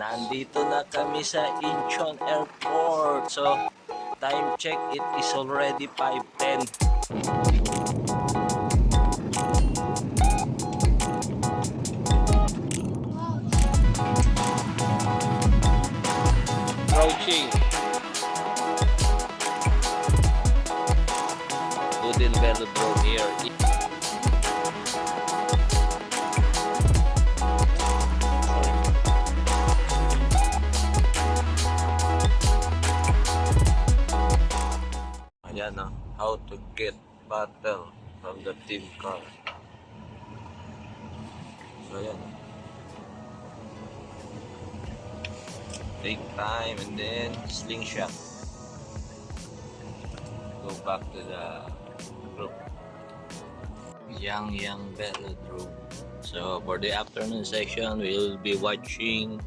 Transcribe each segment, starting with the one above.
Nandito na kami sa Incheon Airport. So, time check, it is already 5:10. Approaching Wooden Velodrome here. Ayan o, how to get battle from the team car. So ayan o. Take time and then slingshot. Go back to the group. Yang Velodrome. So for the afternoon session, we'll be watching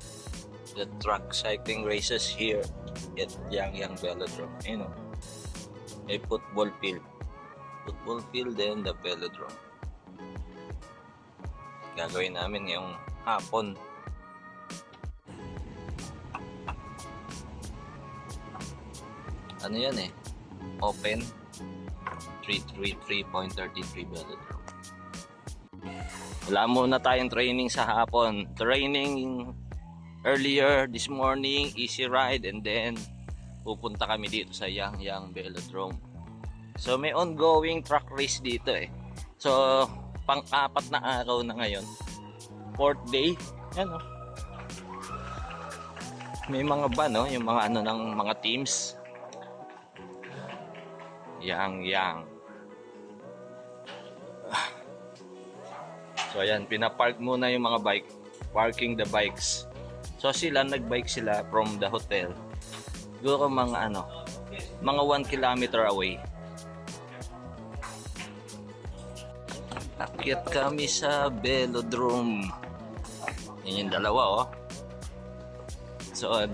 the track cycling races here at Yang Velodrome. You know, a football field, then the velodrome. Gagawin namin ngayong hapon. Ano yan open 333.33 velodrome. Wala muna tayong training sa hapon. Training earlier this morning, easy ride, and then pupunta kami dito sa Yang Velodrome. So may ongoing track race dito So pang-apat na araw na ngayon. 4th day. Yan May mga van yung mga ng mga teams. Yang. So ayan, pinapark muna yung mga bike. Parking the bikes. So nagbike sila from the hotel. Siguro mga mga 1 kilometer away. Akyat kami sa velodrome. Yan yung dalawa So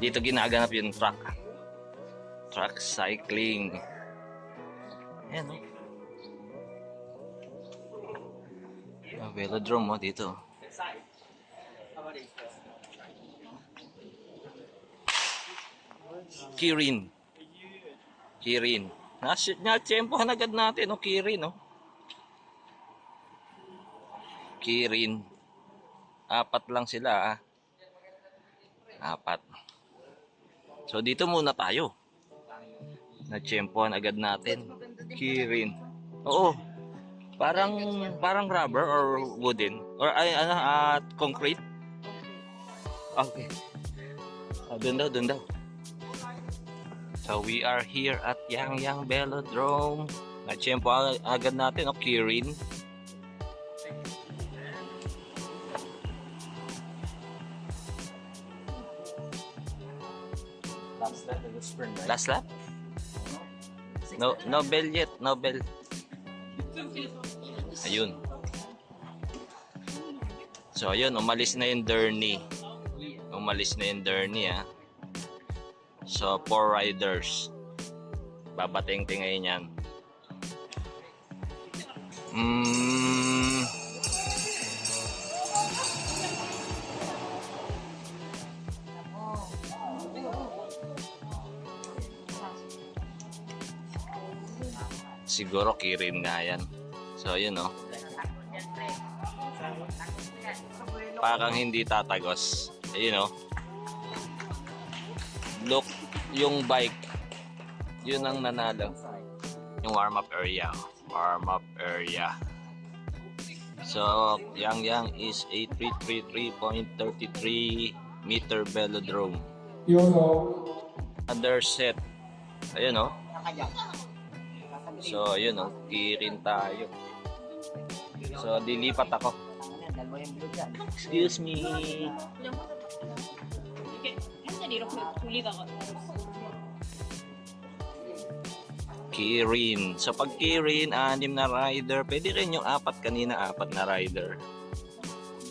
dito ginaganap yung track cycling. Ayan velodrome dito. Kirin. Na-tsempohan agad natin Kirin. 4 lang sila 4. So dito muna tayo. Na-tsempohan agad natin. Kirin. Oo. Parang rubber or wooden or concrete. Okay. Doon daw. So we are here at Yang Velodrome. Na-tsempo agad natin Kirin. Last lap? No bell yet. No bell. Ayun. So ayun, umalis na yung Derny. So 4 riders. Babating-tingayin yan. Siguro Kirin nga yan. So yun parang hindi tatagos. Ayun Look, yung bike yun ang nanalo. Yung warm-up area. So Yang is a 333.33 meter velodrome. Other set. Ayun So yun Kirin tayo. So dilipat ako. Excuse me. Kirin. So pag Kirin, 6 na rider. Pwede rin yung 4 kanina, 4 na rider.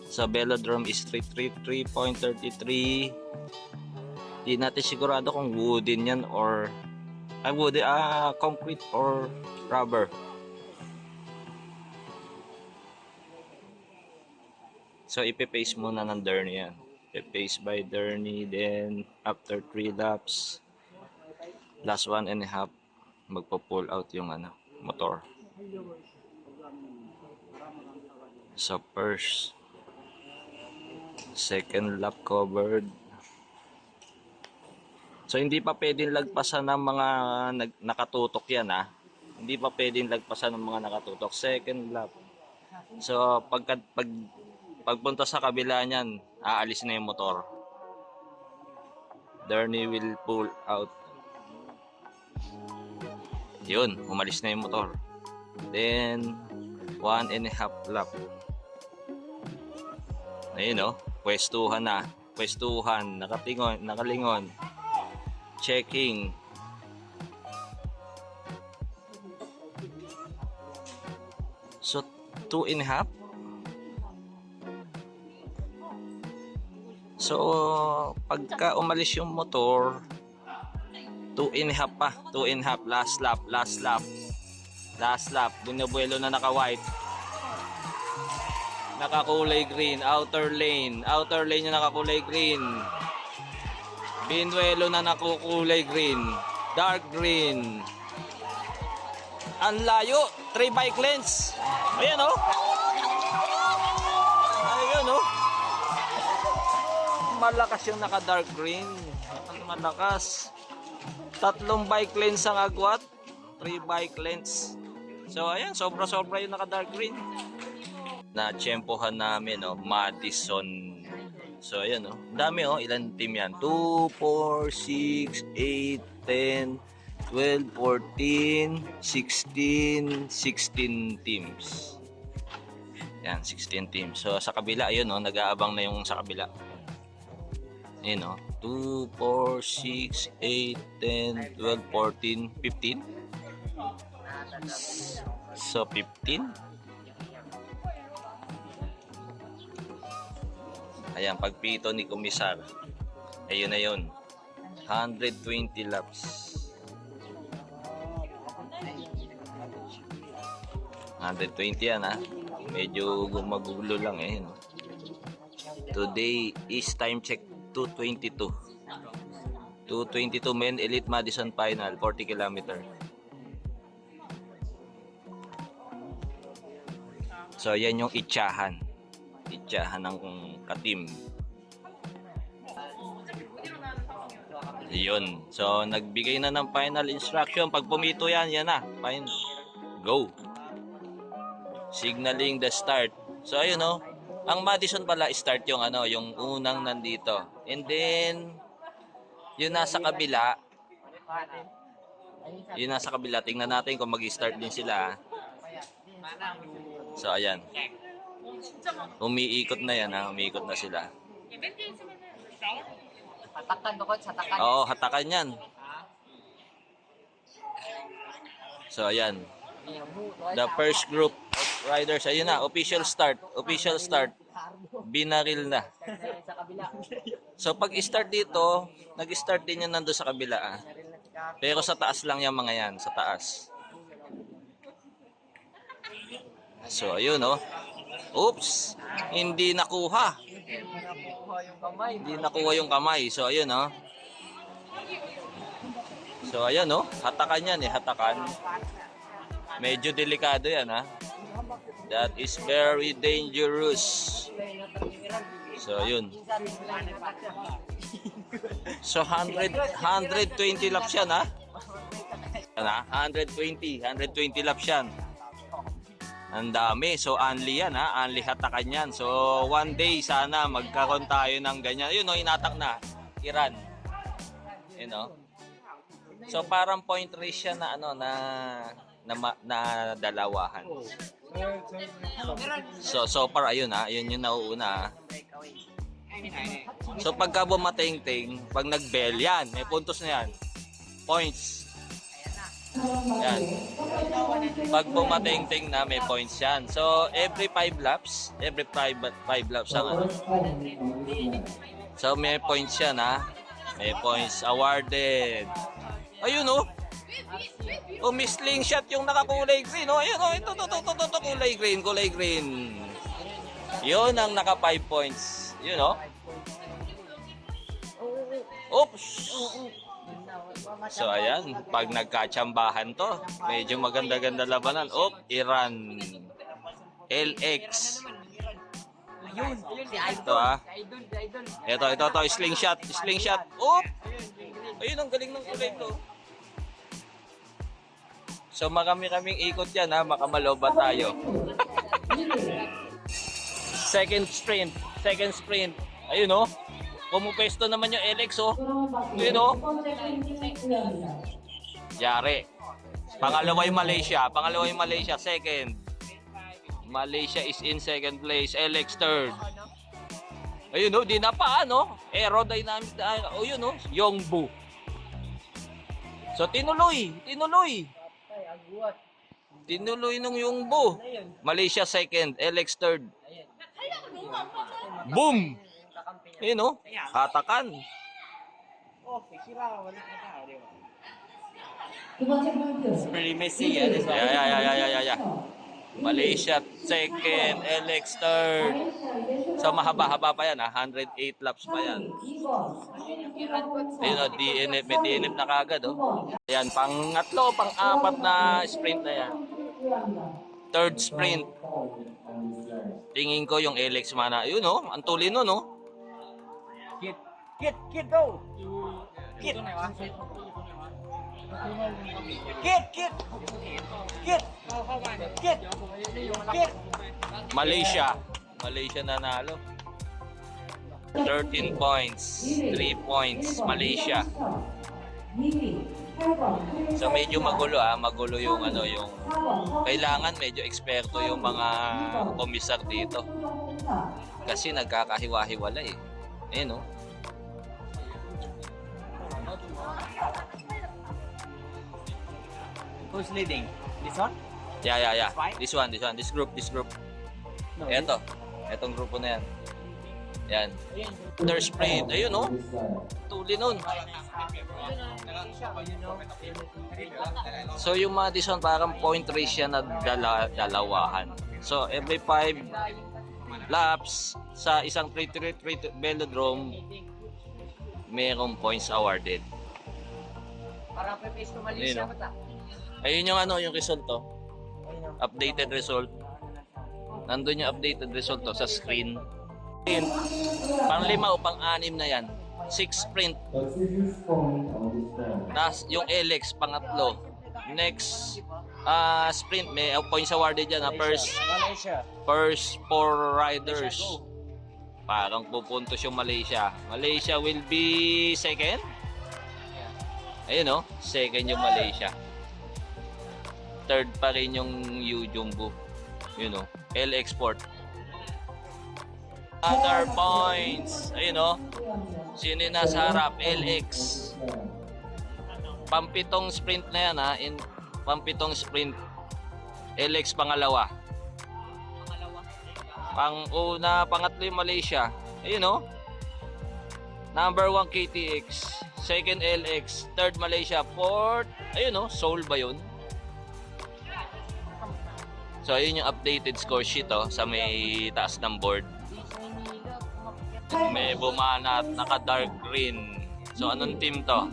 So velodrome is 333.33. Di natin sigurado kung wooden yan or concrete or rubber. So, ipipace muna ng Derny yan. Ipipace by Derny, then after 3 laps, last 1.5, magpo-pull out yung motor. So, first, second lap covered. So, hindi pa pwedeng lagpasan ng mga nakatutok yan, ha. Hindi pa pwedeng lagpasan ng mga nakatutok. Second lap. So, pagpunta sa kabila niyan, aalis na yung motor. Derny will pull out. Yun, umalis na yung motor. Then, 1.5 lap. Ayun, oh, pwestuhan na. Pwestuhan, nakalingon. Checking. So, 2.5. So, pagka umalis yung motor, 2.5 pa. 2.5. Last lap. Bunubuelo na naka-white. Nakakulay green. Outer lane yung nakakulay green. Binuelo na nakukulay green. Dark green. Ang layo. 3 bike lanes. Ayan, oh. Ayun, oh. Malakas yung naka-dark green. Malakas. 3 bike lanes ang agwat. 3 bike lanes. So, ayan. Sobra-sobra yung naka-dark green. Na-tsempohan namin, oh. Madison. So, ayan, oh. Dami, oh. Ilan team yan? 2, 4, 6, 8, 10, 12, 14, 16, 16 teams. Yan, 16 teams. So, sa kabila, ayun, oh. Nag-aabang na yung sa kabila. Ayun, oh. 2, 4, 6, 8, 10, 12, 14, 15. So, 15. Ayan, pagpito ni Komisar. Ayun na yun. 120 laps. 120 yan, ha. Medyo gumagulo lang, eh. No? Today is time check 222. 222 men elite Madison final 40 km. So yan yung itsahan ng katim. Yun. So nagbigay na ng final instruction. Pag pumito yan na. Fine. Go. Signaling the start. So ayun, no. Ang Madison pala start yung yung unang nandito. And then yung nasa kabila. Yung nasa kabila, tingnan natin kung magi-start din sila. So ayan. Umiikot na yan, ha. Umiikot na sila. Hatakan ko sa hatakan. Oo, hatakan yan. So ayan. The first group of riders, ayun na, official start. Binaril na. So pag start dito, nag-start din yan nando sa kabila, ah. Pero sa taas lang yung mga yan, sa taas. So ayun, oh. Oops, hindi nakuha. Hindi nakuha yung kamay. So ayun, oh. So ayan, oh. Hatakan yan, hatakan. Medyo delikado yan, ha. That is very dangerous. So ayun. So 120 laps yan, ha. 120 laps yan. Ang dami. So only yan, ha. Only hatakan yan. So one day sana magkaroon tayo ng ganyan. Ayun, oh, inatak na. Iran. You know. So parang point race siya na na dalawahan. So far ayun, ha. Ayun yung nauuna, ha. So pagka bumating-ting, pag nag-bell yan, may puntos na yan. Points. Yan. Pag bumating-ting na, may points yan. So every 5 laps ang So may points yan, ha. May points awarded. Ayun, oh. Oh, misling shot yung nakakulay green. Oh, ayun, oh. Ito, kulay green. Yun ang naka 5 points. You know? Oops! So ayan, pag nagkatsambahan to, medyo maganda-ganda labanan. Iran. LX. Ayun, si Ito Idol. Si Idol. Ito, slingshot. Ayun, ang galing ng kulay to. So marami-raming ikot yan ha, makamaloba tayo. Second sprint. Ayun oh. Pumupesto naman yung LX oh. Ayun oh. Yari. Pangalawa yung Malaysia, second. Malaysia is in second place, LX third. Ayun oh, di na pa ano. Aerodynamic na, oh yun oh, Yongbu. So tinuloy. Tinuloy nung Yongbu. Malaysia second, LX third. Boom! Ayun oh, hatakan. Pretty messy, yeah. This one. Yeah. Malaysia second, LX third. So mahaba-haba pa yan ha, 108 laps pa yan. Ayun o, DNF, may DNF na kagad oh. Ayan, pangatlo, pang-apat na sprint na yan. Third sprint. Tingin ko yung LX mana. Ayun oh, ang tuloy nun oh. Kid, go! Kid! Malaysia nanalo. 13 points, 3 points, Malaysia. So medyo magulo magulo yung yung kailangan medyo eksperto yung mga komisar dito. Kasi nagkakahiwa-hiwalay eh. Ayun oh. Who's leading? This one? Yeah. This group. No. Etong grupo na yan. Yan. Third sprint. Ayun oh. Tuli nun. So yung Madison parang point race siya na dalawahan. So every 5 laps sa isang 3 velodrome mayroong points awarded. Para pe-face to Malaysia ba ta? Ayun yung yung result to. Updated result. Nandun yung updated result to sa screen. Pang-5 o pang-6 na yan. 6 sprint. Yung LX pangatlo. Next sprint may points awarded dyan na first 4 riders. Parang pupuntos yung Malaysia. Malaysia will be second. Ayun oh, second yung Malaysia. Third pa rin yung Yujumbu. Yun oh, LX Sport. Other points. Ayun oh. Sino yung nasa harap? LX. Pampitong sprint na yan pampitong sprint. LX pangalawa. Pangatlo yung Malaysia. Ayun oh. Number 1 KTX. Second LX. Third Malaysia. Fourth. Ayun oh, Seoul ba yun? So ayun yung updated score sheet sa may taas ng board. May bumana at naka dark green. So anong team to?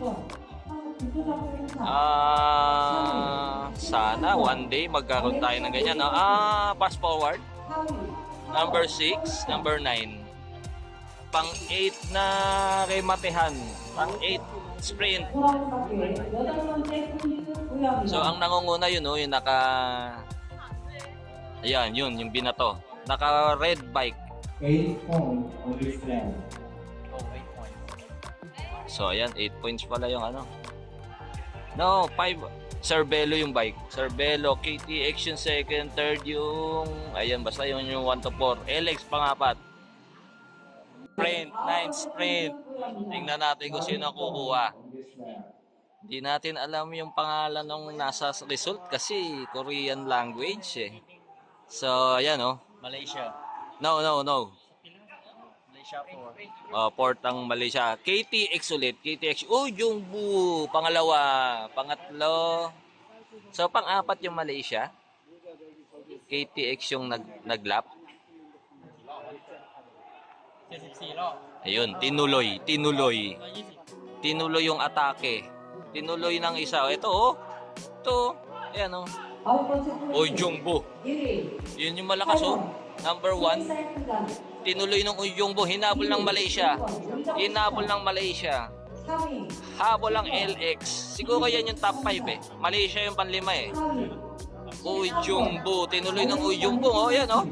Sana one day magkaroon tayo ng ganyan. Fast forward. Number 6, number 9. Pang 8 na rematehan. Pang 8 sprint. So ang nangunguna yun yung naka ayan, yung binato. Naka red bike. 8 points on this land. So ayan, 8 points pala yung No, 5. Cervelo yung bike. Cervelo, KTX yung second, third yung ayan, basta yung 1 to 4. LX pangapat. Sprint, 9 sprint. Tingnan natin kung sino ang kukuha. Hindi natin alam yung pangalan ng nasa result kasi Korean language eh. So, ayan Malaysia. No. Malaysia 4. Port ang Malaysia. KTX ulit. KTX. Yongbu. Pangalawa. Pangatlo. So, pang-apat yung Malaysia. KTX yung naglap. Ayun, tinuloy. Tinuloy yung atake. Tinuloy ng isa. Ito oh. Ito. Ayan oh. Oy Jongbo. Yun yung malakas oh. Number 1. Tinuloy ng Uy Jongbo. Hinabol ng Malaysia. Habol ang LX. Siguro yan yung top 5 eh. Malaysia yung panlima eh. Uy Jongbo. Tinuloy ng Uy Jongbo. Oh, yan oh.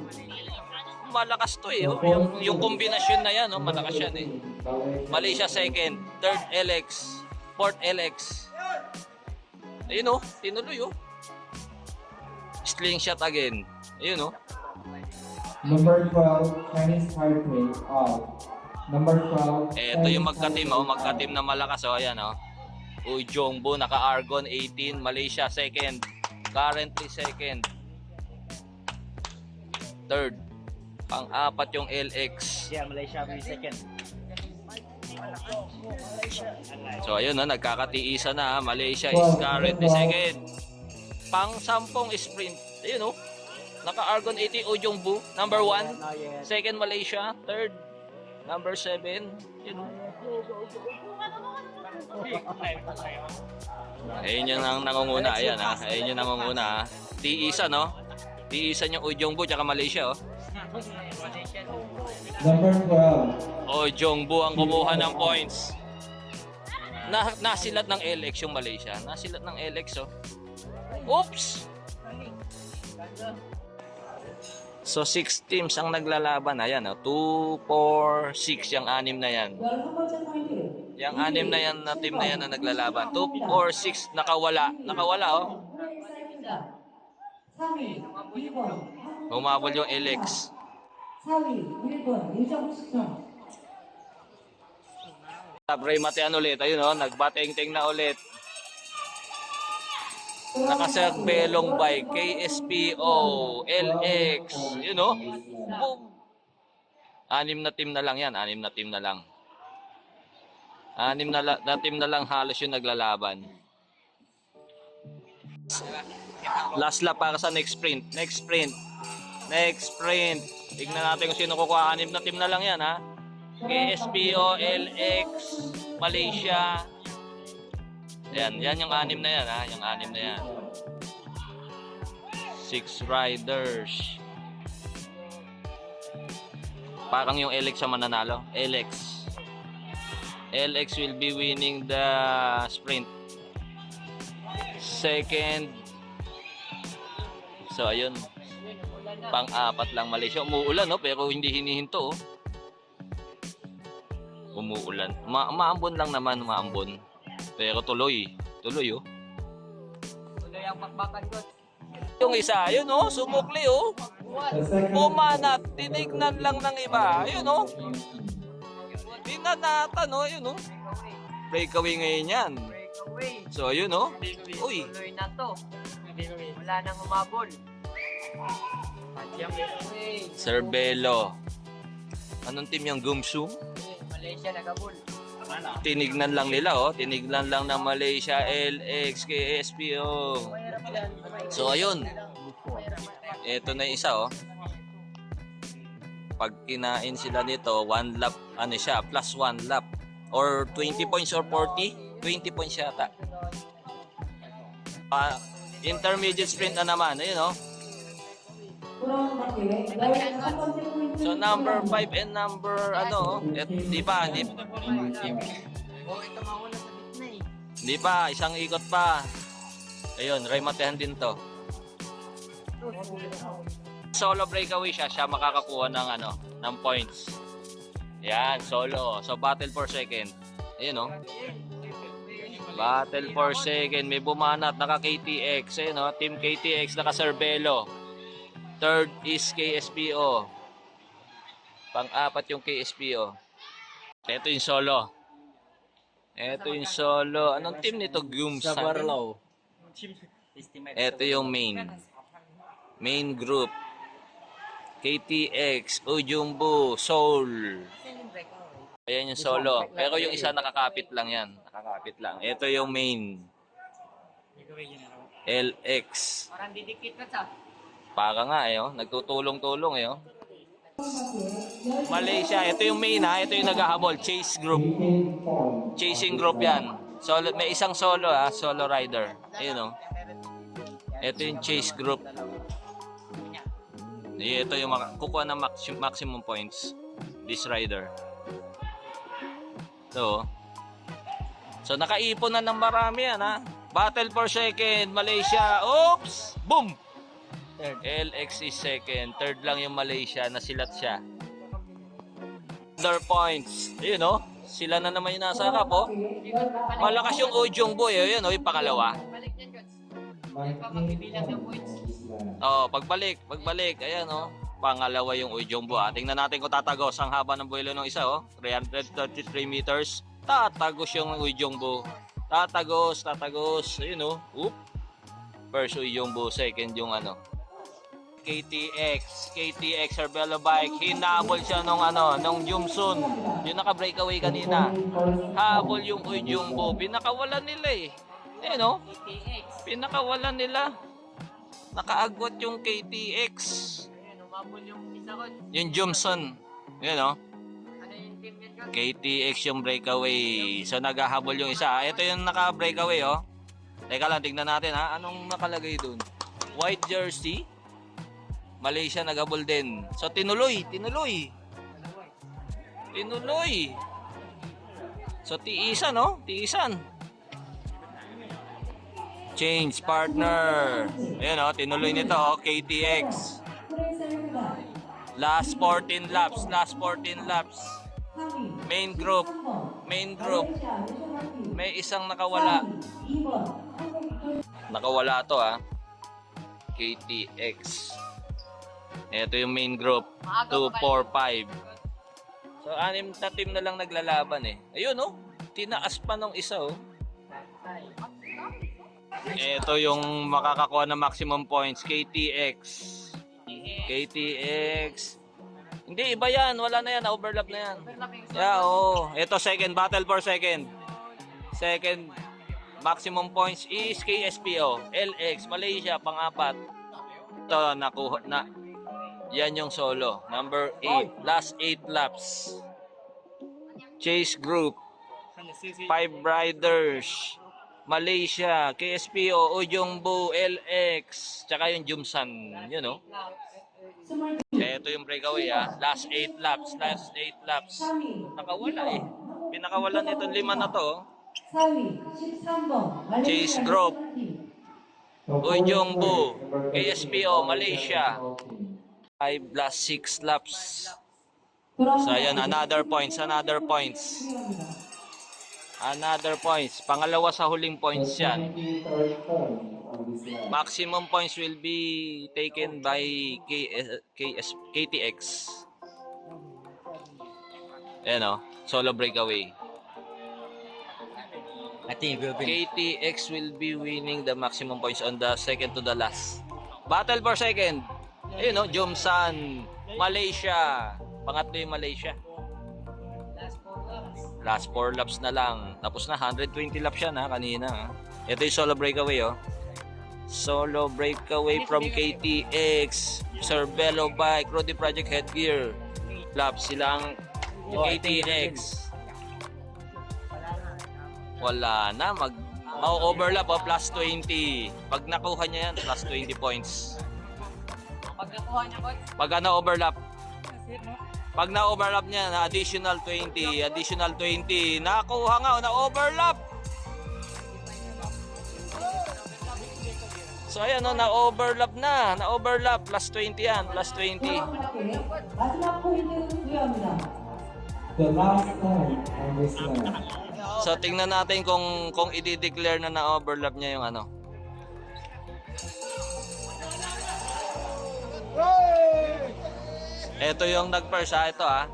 Malakas to eh. Oh. Yung kombinasyon na yan, oh. Malakas yan eh. Malaysia second. Third LX. Fourth LX. Ayun oh. Tinuloy oh. Slingshot again. Ayun oh. Number 12, Chinese Taipei, out. Number 12, Ito yung magka-team oh. Magka-team na malakas oh. Ayan oh. Uy Jongbo. Naka-Argon 18. Malaysia second. Currently second. Third. Pang-apat yung LX. Yeah, Malaysia will be second. So ayun na, nagkakatiisa na. Malaysia is currently second. Pang-sampung sprint. Ayun oh. Naka-Argon 80 Uy Jongbo. Number 1. Second Malaysia. Third. Number 7. Yun oh. Ayun yung nangunguna. Ayan ha. Ayun yung nangunguna ha. Tiisan no. Tiisan yung Uy Jongbo tsaka Malaysia oh. number 12, Uy Jongbo ang kumuha ng points. Nasilat ng LX yung Malaysia. Nasilat ng LX oh. Oops! So 6 teams ang naglalaban. Ayan oh. 2, 4, 6 yung 6 na yan. Yung 6 na yan na team na yan na naglalaban. 2, 4, 6 nakawala. Nakawala oh. Humabol yung LX. Ray Matean ulit. Ayun oh, nagbateng-teng na ulit. Nakaserbelong by KSPO, LX. Yun oh. Boom. 6 na team na lang yan. 6 na team na lang. 6 na team na lang halos yung naglalaban. Last lap para sa next sprint. Next sprint. Tignan natin kung sino kukuha. 6 na team na lang yan ha. KSPO, LX, Malaysia. Yan yung 6 na yan ha. Yung 6 na yan. 6 riders. Parang yung LX ang mananalo. LX will be winning the sprint. Second. So ayun. Pang-apat lang Malaysia. Umuulan no, pero hindi hinihinto oh. Umuulan. Maambon lang naman, maambon. Pero tuloy oh. Tuloy ang bakbakan ko. Yung isa, yun oh, sumukli oh. Pumanat, tinignan lang ng iba. Yun oh. Tinanatan oh, yun oh. Breakaway ngayon yan. Breakaway. So yun oh. Uy. Tuloy na to. Wala nang umabol. Serbelo. Anong team yung Gumsu? Malaysia nagabol. Tinignan lang nila oh. Tinignan lang ng Malaysia, LX, KSPO. So ayun. Ito na yung isa oh. Pag kinain sila nito, 1 lap, ano siya, plus 1 lap. Or 20 points or 40? 20 points yata. Intermediate sprint na naman. Ayun oh. So number 5 and number ano, di pa, Oh, ito mauna sa gitna eh. Hindi pa, isang ikot pa. Ayun, Ray Matean din to. Solo breakaway siya makakakuha ng ano, ng points. Yan, solo. So battle for second. Ayun oh. Battle for second, may bumanat, naka KTX, ayun oh, team KTX naka Serbelo. Third is KSPO. Pang-apat yung KSPO. Ito yung solo. Anong team nito? Gumsa. Sabarlaw. Ito yung main group. KTX, Ujumbu, Soul. Ayan yung solo. Pero yung isa nakakapit lang yan. Nakakapit lang. Ito yung main. LX. Parang didikit na sa. Para nga eh, oh. Nagtutulong-tulong eh. Oh. Malaysia, ito yung main ha, ito yung naghahabol, Chase Group. 18 points. Chasing group yan. Solo, may isang solo ha, solo rider. Ayun o. Ito yung Chase Group. Ito yung kukuha ng maximum points. This rider. So nakaipon na ng marami yan ha. Battle for second, Malaysia. Oops! Boom! LX is second. Third lang yung Malaysia. Nasilat siya. Other points. Ayun o. Sila na naman yung nasa cup oh. Malakas yung Ojong Boy. Ayun o, yung pangalawa. Balik yan, Coach. 19 Bilang ng points. Pagbalik. Ayan o. Pangalawa yung Ujong Boy. Tingnan natin kung tatagos ang haba ng buwelo ng isa o. 333 meters. Tatagos yung Ujong Boy. Tatagos. Ayun o. Oop. First Ujong Boy. Second yung ano. KTX Arbelo bike. Hinabol siya nung Jumsun. Yung naka-breakaway kanina. Habol yung Ujong Boy. Pinakawalan nila eh. Ayun o. Pinakawalan nila. Nakaagwat yung KTX. Ayan, umabol yung isa, Coach. Yung Jumsun. Yun o. Ano yung team yan, Coach? KTX yung breakaway. So naghahabol yung isa. Ito yung naka-breakaway oh. Teka lang, tignan natin ha. Anong nakalagay dun? White jersey. Malaysia naghabol din. So tinuloy. So tiisan no? Tiisan. Change partner. Ayan oh, tinuloy nito oh, KTX. Last 14 laps. Main group. May isang nakawala. Nakawala to ah. KTX. Ito yung main group. 2, 4, 5. So, 6 na team na lang naglalaban eh. Ayun oh. Tinaas pa nung isa oh. Ito yung makakakuha ng maximum points. KTX. Hindi, iba yan. Wala na yan. Overlap na yan. Yeah, oh. Ito second. Battle for second. Second maximum points is KSPO. LX. Malaysia. Pang-apat. Ito, nakuha na. Yan yung solo. Number 8. Last 8 laps. Chase Group. 5 riders. Malaysia. KSPO. Ujong Boy. LX. Tsaka yung Jumsan. Yun know? Ito yung breakaway ah. Last 8 laps. Nakawala eh. Pinakawalan itong 5 na to. Chase Group. Ujong Boy. KSPO. Malaysia. 5 plus 6 laps. So ayan, another points. Pangalawa sa huling points yan. Maximum points will be taken by KTX. Ayan o, solo breakaway. KTX will be winning the maximum points on the second to the last. Battle for second. Ayun o, Jumsan, Malaysia. Pangatlo yung Malaysia. Last 4 laps na lang. Tapos na, 120 laps yan ha, kanina ha. Ito yung solo breakaway oh. Solo breakaway from KTX. Arbelo bike, Rudy Project headgear. Laps silang KTX. Wala na, mag-overlap oh, plus 20. Pag nakuha niya yan, plus 20 points. Pag nakuha niya, Coach. Pag overlap. Pag na-overlap niya, na additional 20. Nakuha nga, na-overlap. So ayan o, na-overlap na. Na-overlap, plus 20 yan, plus 20. The last time on this lap. So tingnan natin kung i-declare na na-overlap niya yung ano. Ito yung nag-first ha, ito ha.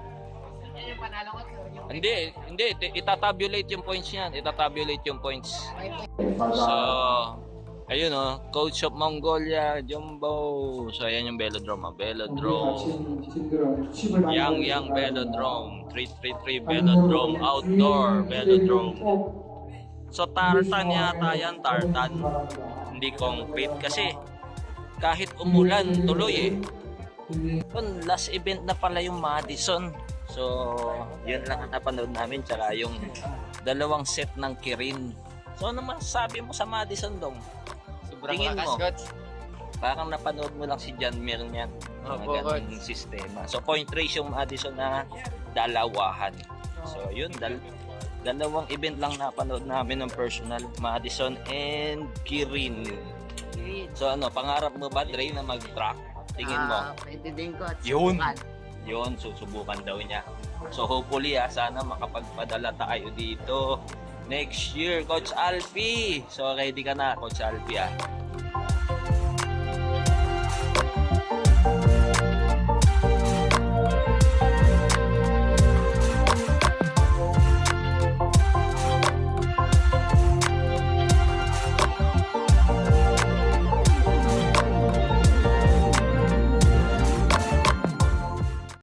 Yan yung panalo, Coach. Hindi, itatabulate yung points yan. Itatabulate yung points. So, ayun o, Coach of Mongolia, Jumbo. So, ayan yung velodrome. Yang Velodrome. 333 Velodrome. Outdoor Velodrome. So, tartan yata yan, tartan. Hindi concrete kasi kahit umulan, tuloy eh. Yun, last event na pala yung Madison. So, yun lang ang napanood namin. Tsaka yung dalawang set ng Kirin. So, ano masasabi mo sa Madison, Dong? Sobrang Tingin lakas, mo. coach. Parang napanood mo lang si John Mir niyan. Mga Opo, ganung sistema. So, point ratio Madison na dalawahan. So, yun. Dalawang event lang napanood namin ng personal. Madison and Kirin. So, ano, pangarap mo ba, Dre, na mag-track? Tingin mo? Pwede din, coach. Yun. Subukan. Yun, susubukan daw niya. So hopefully sana makapagpadala tayo dito next year, Coach Alfie. So ready ka na, Coach Alfie